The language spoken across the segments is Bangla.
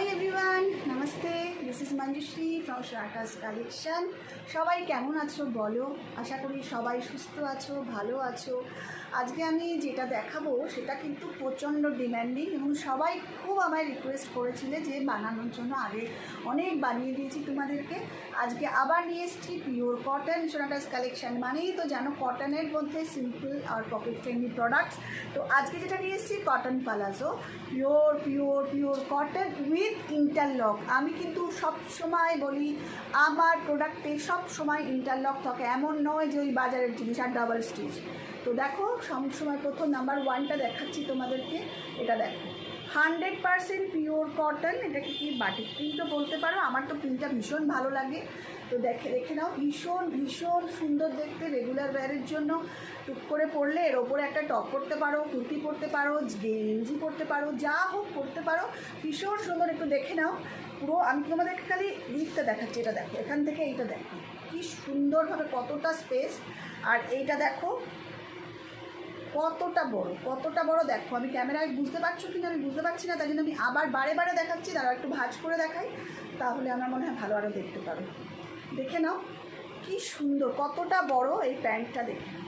হাই এভরিওয়ান, নমস্তে। This is Manjushree from Shratas collection. সবাই কেমন আছো বলো? আশা করি সবাই সুস্থ আছো, ভালো আছো। আজকে আমি যেটা দেখাবো সেটা কিন্তু প্রচণ্ড ডিম্যান্ডিং এবং সবাই খুব আমায় রিকোয়েস্ট করেছিলে যে বানানোর জন্য। আগে অনেক বানিয়ে দিয়েছি তোমাদেরকে, আজকে আবার নিয়ে এসেছি পিওর কটন শ্রাটাস কালেকশন। মানেই তো জানো কটনের মধ্যে সিম্পল আর পকেট ফ্রেন্ডলি প্রোডাক্টস। তো আজকে যেটা নিয়ে এসেছি cotton palazzo, pure pure pure cotton with interlock. আমি কিন্তু সব সময় বলি আমার প্রোডাক্টে সব সময় ইন্টারলক থাকে, এমন নয় যে ওই বাজারের জিনিস আর ডাবল স্টিচ। তো দেখো সবসময় প্রথম নাম্বার ওয়ানটা দেখাচ্ছি তোমাদেরকে। এটা দেখো 100% পিওর কটন। এটাকে কি বাটিক প্রিন্টও বলতে পারো, আমার তো প্রিন্টটা ভীষণ ভালো লাগে। তো দেখে নাও, ভীষণ ভীষণ সুন্দর দেখতে। রেগুলার ওয়্যারের জন্য টুক করে পরলে এর ওপরে একটা টপ পরতে পারো, কুর্তি পরতে পারো, গেঞ্জি পরতে পারো, যা হোক পরতে পারো। ভীষণ সুন্দর, একটু দেখে নাও পুরো। আমি তোমাদেরকে খালি লিফটটা দেখাচ্ছি। এটা দেখো, এখান থেকে এইটা দেখো কি সুন্দরভাবে, কতটা স্পেস। আর এইটা দেখো কতটা বড় দেখো। আমি ক্যামেরায় বুঝতে পারছো কিনা আমি বুঝতে পারছি না, তাই জন্য আমি আবার বারে বারে দেখাচ্ছি। তারা একটু ভাঁজ করে দেখাই, তাহলে আমার মনে হয় ভালো আরও দেখতে পারো। দেখে নাও কি সুন্দর, কতটা বড় এই প্যান্টটা। দেখে নাও,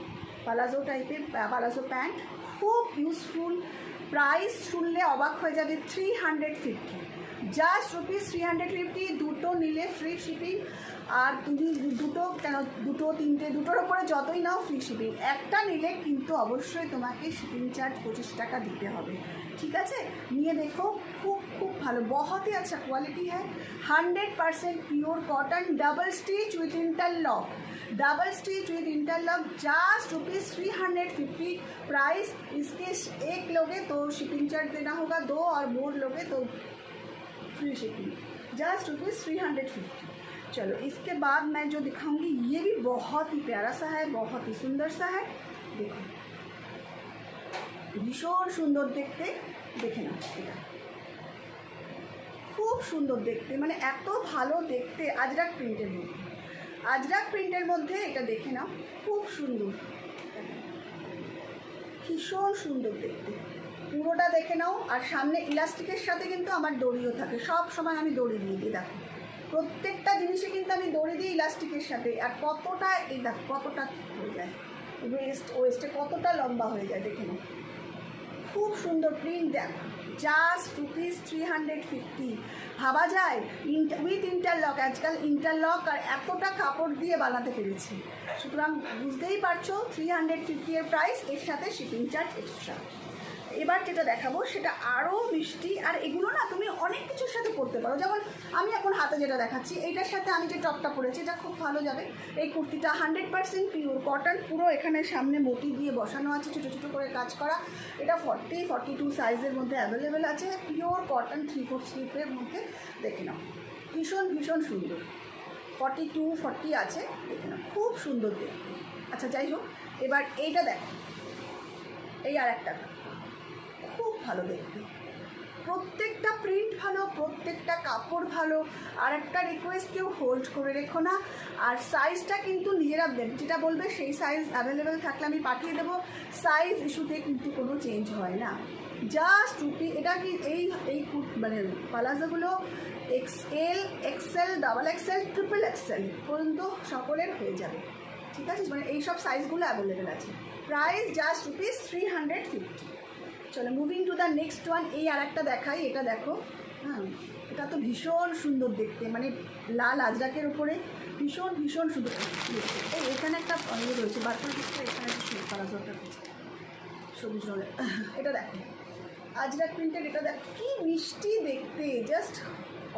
পালাজো টাইপের পালাজো প্যান্ট, খুব ইউজফুল। প্রাইস শুনলে অবাক হয়ে যাবে, 350, জাস্ট রুপিস 350। দুটো নিলে ফ্রি শিপিং। আর তুমি দুটো তিনটে দুটোর ওপরে যতই নাও ফ্রি শিপিং। একটা নিলে কিন্তু অবশ্যই তোমাকে শিপিং চার্জ 25 টাকা দিতে হবে, ঠিক আছে? নিয়ে দেখো, খুব খুব ভালো, বহুতই আচ্ছা কোয়ালিটি হ্যাঁ। 100% pure cotton, double stitch with interlock, double stitch with interlock, just rupees 350 price. इसके एक लोगे तो शिपिंग चार्ज देना होगा, दो और मोर लोगे तो फ्री शिपिंग, जस्ट रुपीज़ 350। चलो इसके बाद मैं जो दिखाऊंगी ये भी बहुत ही प्यारा सा है, बहुत ही सुंदर सा है। देखो भीषण सुंदर देखते, देखे ना এটা খুব সুন্দর দেখতে, মানে এত ভালো দেখতে। আজরাক প্রিন্টের মধ্যে এটা দেখে নাও, খুব সুন্দর, ভীষণ সুন্দর দেখতে। পুরোটা দেখে নাও। আর সামনে ইলাস্টিকের সাথে কিন্তু আমার দড়িও থাকে, সব সময় আমি দড়ি দিয়ে দিই। দেখো প্রত্যেকটা জিনিসে কিন্তু আমি দড়ি দিই ইলাস্টিকের সাথে। আর কতটা, এই দেখো কতটা হয়ে যায়, ওয়েস্টে কতটা লম্বা হয়ে যায়, দেখে নাও। খুব সুন্দর প্রিন্ট। দেখো জাস্ট রুপিস 350। ভাবা যায় উইথ ইন্টারলক। আজকাল ইন্টারলক আর এতটা কাপড় দিয়ে বানাতে পেরেছি, সুতরাং বুঝতেই পারছো 350 এর প্রাইস, এর সাথে শিপিং চার্জ এক্সট্রা। এবার যেটা দেখাবো সেটা আরও মিষ্টি। আর এগুলো না তুমি অনেক কিছুর সাথে পরতে পারো। যেমন আমি এখন হাতে যেটা দেখাচ্ছি, এইটার সাথে আমি যে টপটা পরেছি এটা খুব ভালো যাবে। এই কুর্তিটা 100% পিওর কটন, পুরো এখানে সামনে মোটি দিয়ে বসানো আছে, ছোটো ছোটো করে কাজ করা। এটা 40-42 সাইজের মধ্যে অ্যাভেলেবেল আছে, পিওর কটন 3/4 স্লিপের মধ্যে। দেখে নাও ভীষণ ভীষণ সুন্দর, 42-40 আছে, দেখে নাও খুব সুন্দর দেখতে। আচ্ছা যাই হোক, এবার এইটা দেখো, এই আর একটা খুব ভালো দেখতে। প্রত্যেকটা প্রিন্ট ভালো, প্রত্যেকটা কাপড় ভালো। আর একটা রিকোয়েস্ট, কেউ হোল্ড করে রেখো না। আর সাইজটা কিন্তু নিজেরা যেটা বলবে সেই সাইজ অ্যাভেলেবেল থাকলে আমি পাঠিয়ে দেবো। সাইজ ইস্যুতে কিন্তু কোনো চেঞ্জ হয় না। জাস্ট এটা কি এই মানে পালাজোগুলো XL, XL, double XL, triple XL পর্যন্ত সকলের হয়ে যাবে, ঠিক আছে? মানে এইসব সাইজগুলো অ্যাভেলেবেল আছে। Price just rupees 350। চলো moving to the next one. এই আর একটা দেখাই, এটা দেখো। হ্যাঁ, এটা তো ভীষণ সুন্দর দেখতে, মানে লাল আজরাকের উপরে ভীষণ ভীষণ সুন্দর দেখতে। এই এখানে একটা ইয়ে রয়েছে, বারবার দিচ্ছে, এখানে করা দরকার হচ্ছে সবুজ রঙের। এটা দেখো আজরাক প্রিন্টের, এটা দেখো কি মিষ্টি দেখতে, জাস্ট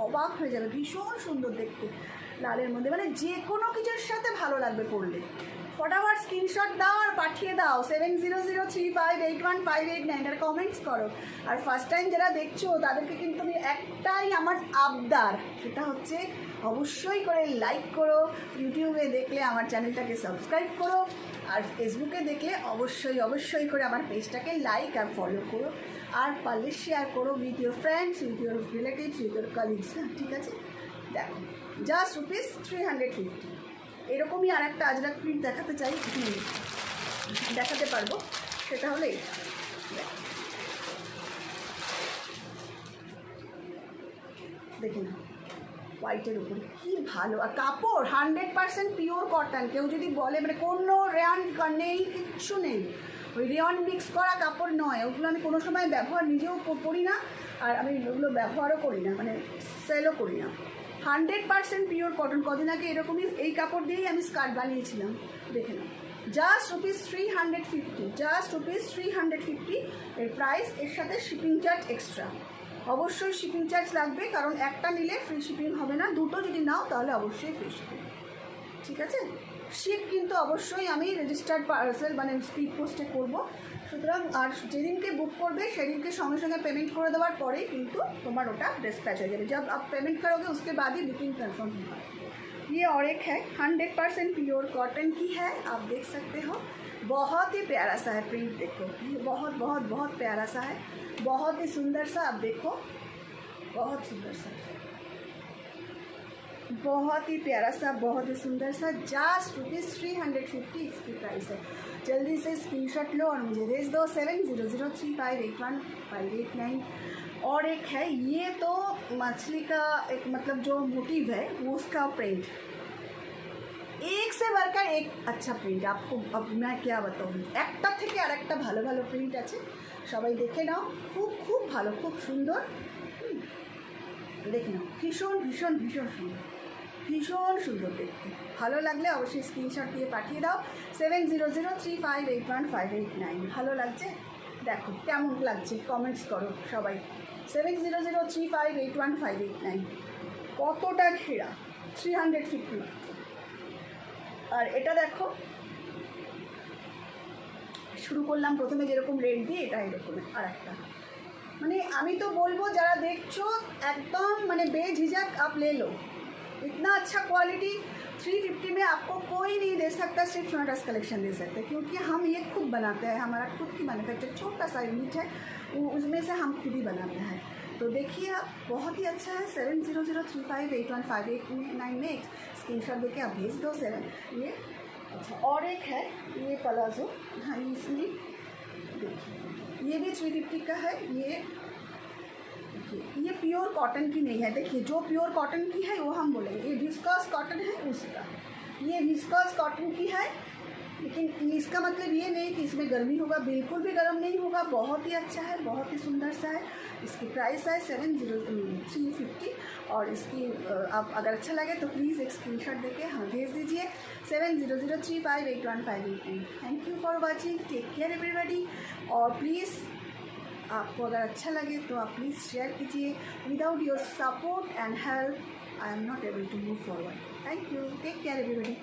অবাক হয়ে যাবে। ভীষণ সুন্দর দেখতে লালের মধ্যে, মানে যে কোনো কিছুর সাথে ভালো লাগবে পরলে। ফটাফট স্ক্রিনশট দাও আর পাঠিয়ে দাও 7003581589 আর কমেন্টস করো। আর ফার্স্ট টাইম যারা দেখছো তাদেরকে কিন্তু আমি একটাই আমার আবদার, সেটা হচ্ছে অবশ্যই করে লাইক করো। ইউটিউবে দেখলে আমার চ্যানেলটাকে সাবস্ক্রাইব করো, আর ফেসবুকে দেখলে অবশ্যই করে আমার পেজটাকে লাইক আর ফলো করো। আর পারলে শেয়ার করো with your friends, with your relatives, with your colleagues, ঠিক আছে? দেখো জাস্ট রুপিস 350। এরকমই আর একটা আজরাক প্রিন্ট দেখাতে চাই, দেখাতে পারবো, সেটা হলে দেখে না, হোয়াইটের উপরে কি ভালো। আর কাপড় 100% পিওর কটন। কেউ যদি বলে মানে কোনো রেয়ন নেই, কিচ্ছু নেই, ওই রেয়ন মিক্স করা কাপড় নয়, ওগুলো আমি কোনো সময় ব্যবহার নিজেও করি না, আর আমি ওগুলো ব্যবহারও করি না, মানে সেলও করি না। 100% পিওর কটন। কদিন আগে এরকমই এই কাপড় দিয়েই আমি স্কার্ট বানিয়েছিলাম, দেখে নাও। জাস্ট ₹350, জাস্ট ₹350 এর প্রাইস। এর সাথে শিপিং চার্জ এক্সট্রা, অবশ্যই শিপিং চার্জ লাগবে, কারণ একটা নিলে ফ্রি শিপিং হবে না, দুটো যদি নাও তাহলে অবশ্যই ফ্রি শিপিং, ঠিক আছে। শিপ কিন্তু অবশ্যই আমি রেজিস্টার্ড পার্সেল মানে স্পিড পোস্টে করবো, সুতরাং আর যেদিনকে বুক করবে সেদিনকে সঙ্গে সঙ্গে পেমেंट করে দেওয়ার পরেই কিন্তু তোমার ওটা डिस्पैच हो जाएगा। जब आप पेमेंट करोगे उसके बाद ही बुकिंग कंफर्म होगा। ये और एक है 100% प्योर कॉटन की है, आप देख सकते हो, बहुत ही प्यारा सा है प्रिंट, देखो ये बहुत बहुत बहुत प्यारा सा है, बहुत ही सुंदर सा। आप देखो बहुत सुंदर सा, बहुत ही प्यारा सा, बहुत ही सुंदर सा। जस्ट ₹350 इसकी प्राइस है। जल्दी से स्क्रीनशॉट लो और मुझे भेज दो 7003581589। और एक है ये तो मछली का एक मतलब जो मोटिव है वो उसका प्रिंट, एक से बढ़कर एक अच्छा प्रिंट। आपको अब मैं क्या बताऊँ, একটা থেকে আরেকটা ভালো ভালো প্রিন্ট আছে, সবাই দেখে নাও। খুব খুব ভালো, খুব সুন্দর, দেখে নাও। ভীষণ ভীষণ ভীষণ সুন্দর, ভীষণ সুন্দর দেখতে। ভালো লাগলে অবশ্যই স্ক্রিনশট দিয়ে পাঠিয়ে দাও 7003581589। ভালো লাগছে? দেখো কেমন লাগছে, কমেন্টস করো সবাই। 7003581589। কতটা ঘেরা, 350। আর এটা দেখো, শুরু করলাম প্রথমে যেরকম রেট দিয়ে, এটা এরকম আর একটা, মানে আমি তো বলবো যারা দেখছো একদম মানে बेझिझक आप ले लो। इतना अच्छा क्वालिटी 350 में आपको कोई नहीं दे सकता, सिर्फ सोनाटास कलेक्शन दे सकते हैं, क्योंकि हम ये खुद बनाते हैं, हमारा खुद की मैन्युफैक्चर छोटा सा यूनिट है, उसमें से हम खुद ही बनाते हैं। तो देखिए आप, बहुत ही अच्छा है। 7003581589 में एक स्क्रीनशॉट देके आप भेज दो 7 ये। अच्छा और एक है ये प्लाजो, हाँ इसमें देखिए ये भी 350 का है। ये प्योर कॉटन की नहीं है, देखिए जो प्योर कॉटन की है वो हम बोलेंगे, ये विस्कॉस कॉटन है उसका, ये विस्कॉस कॉटन की है, लेकिन इसका मतलब ये नहीं कि इसमें गर्मी होगा, बिल्कुल भी गर्म नहीं होगा, बहुत ही अच्छा है, बहुत ही सुंदर सा है। इसकी प्राइस है 350। और इसकी आप अगर अच्छा लगे तो प्लीज़ एक स्क्रीनशॉट देके हाँ भेज दीजिए 7003581589। Thank you for watching, take care everybody. और प्लीज़ आपको अगर अच्छा लगे तो आप प्लीज़ शेयर कीजिए। Without your support and help I am not able to move forward. Thank you, take care everybody.